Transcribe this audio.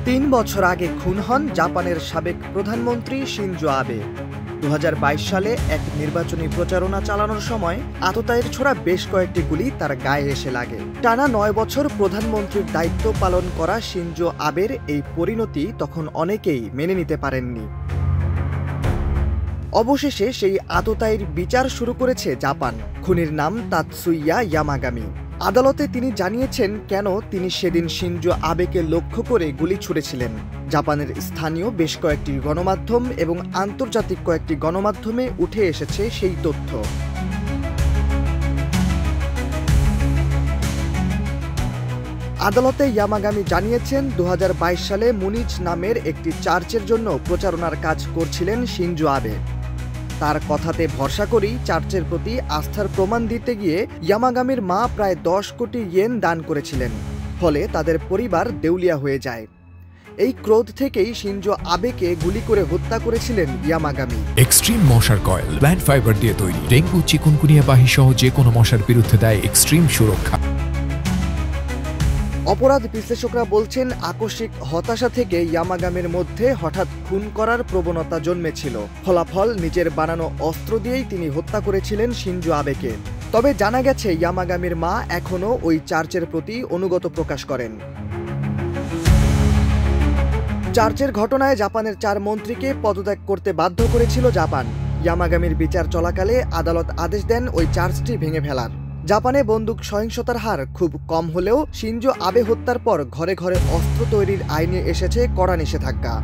৩ বছর আগে খুন হন জাপানের সাবেক প্রধানমন্ত্রী শিনজো আবে। ২০২২ সালে এক নির্বাচনী প্রচারণা চালানোর সময় আততায়ীর ছোড়া বেশ কয়েকটি গুলি তার গায়ে এসে লাগে। টানা ৯ বছর প্রধানমন্ত্রীর দায়িত্ব পালন করা শিনজো আবের এই পরিণতি তখন অনেকেই মেনে নিতে পারেননি। অবশেষে সেই আততায়ীর বিচার শুরু করেছে জাপান। খুনির নাম তাতসুইয়া ইয়ামাগামি। আদালতে তিনি জানিয়েছেন কেন তিনি সেদিন শিনজো আবেকে লক্ষ্য করে গুলি ছুড়েছিলেন। জাপানের স্থানীয় বেশ কয়েকটি গণমাধ্যম এবং আন্তর্জাতিক কয়েকটি গণমাধ্যমে উঠে এসেছে সেই তথ্য। আদালতে ইয়ামাগামি জানিয়েছেন ২০২২ সালে মুনিচ নামের একটি চার্চের জন্য প্রচারণার কাজ করছিলেন শিনজো আবে। তার কথাতে ভরসা করেই চার্চের প্রতি আস্থার প্রমাণ দিতে গিয়ে ইয়ামাগামির মা প্রায় ১০ কোটি ইয়েন দান করেছিলেন। ফলে তাদের পরিবার দেউলিয়া হয়ে যায়। এই ক্রোধ থেকেই শিনজো আবেকে গুলি করে হত্যা করেছিলেন ইয়ামাগামি। এক্সট্রিম মশার কয়েল প্ল্যান্ট ফাইবার দিয়ে তৈরি, ডেঙ্গু, চিকুনগুনিয়া বাহি সহ যে কোনো মশার বিরুদ্ধে দেয় এক্সট্রিম সুরক্ষা। অপরাধ বিশ্লেষকরা বলছেন আকস্মিক হতাশা থেকে ইয়ামাগামির মধ্যে হঠাৎ খুন করার প্রবণতা জন্মেছিল। ফলাফল নিজের বানানো অস্ত্র দিয়েই তিনি হত্যা করেছিলেন শিনজো আবেকে। তবে জানা গেছে ইয়ামাগামির মা এখনও ওই চার্চের প্রতি অনুগত প্রকাশ করেন। চার্চের ঘটনায় জাপানের ৪ মন্ত্রীকে পদত্যাগ করতে বাধ্য করেছিল জাপান। ইয়ামাগামির বিচার চলাকালে আদালত আদেশ দেন ওই চার্চটি ভেঙে ফেলার। জাপানে বন্দুক সহিংসতার হার খুব কম হলেও শিনজো আবে হত্যার পর ঘরে ঘরে অস্ত্র তৈরির আইনে এসেছে কড়া নিষেধাজ্ঞা।